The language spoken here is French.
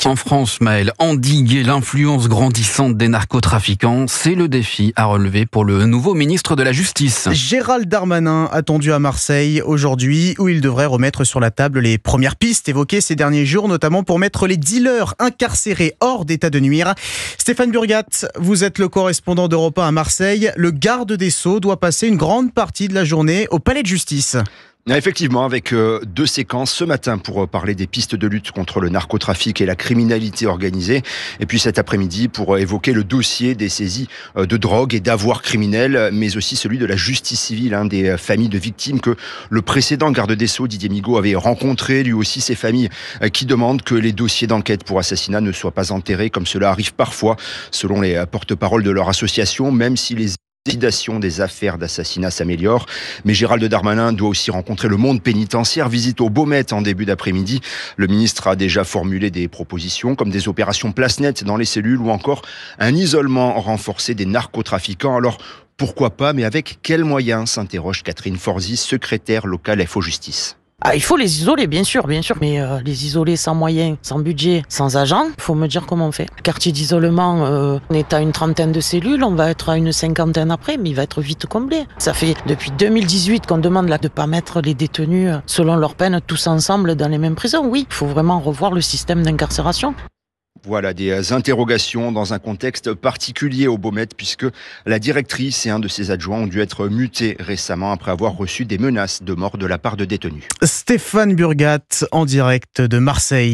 En France, Maël, endiguer l'influence grandissante des narcotrafiquants, c'est le défi à relever pour le nouveau ministre de la Justice. Gérald Darmanin attendu à Marseille aujourd'hui, où il devrait remettre sur la table les premières pistes évoquées ces derniers jours, notamment pour mettre les dealers incarcérés hors d'état de nuire. Stéphane Burgat, vous êtes le correspondant d'Europe 1 à Marseille. Le garde des Sceaux doit passer une grande partie de la journée au palais de justice. Effectivement, avec deux séquences ce matin pour parler des pistes de lutte contre le narcotrafic et la criminalité organisée. Et puis cet après-midi pour évoquer le dossier des saisies de drogue et d'avoirs criminels, mais aussi celui de la justice civile, des familles de victimes que le précédent garde des Sceaux, Didier Migaud, avait rencontré. Lui aussi, ces familles qui demandent que les dossiers d'enquête pour assassinat ne soient pas enterrés, comme cela arrive parfois, selon les porte-paroles de leur association, même si les l'élucidation des affaires d'assassinat s'améliore. Mais Gérald Darmanin doit aussi rencontrer le monde pénitentiaire. Visite au Baumette en début d'après-midi. Le ministre a déjà formulé des propositions comme des opérations place nette dans les cellules ou encore un isolement renforcé des narcotrafiquants. Alors, pourquoi pas, mais avec quels moyens, s'interroge Catherine Forzy, secrétaire locale FO Justice. Il faut les isoler, bien sûr, mais les isoler sans moyens, sans budget, sans agents, il faut me dire comment on fait. Le quartier d'isolement, on est à une 30aine de cellules, on va être à une 50aine après, mais il va être vite comblé. Ça fait depuis 2018 qu'on demande là de ne pas mettre les détenus selon leur peine tous ensemble dans les mêmes prisons. Oui, il faut vraiment revoir le système d'incarcération. Voilà des interrogations dans un contexte particulier au Baumette, puisque la directrice et un de ses adjoints ont dû être mutés récemment après avoir reçu des menaces de mort de la part de détenus. Stéphane Burgat en direct de Marseille.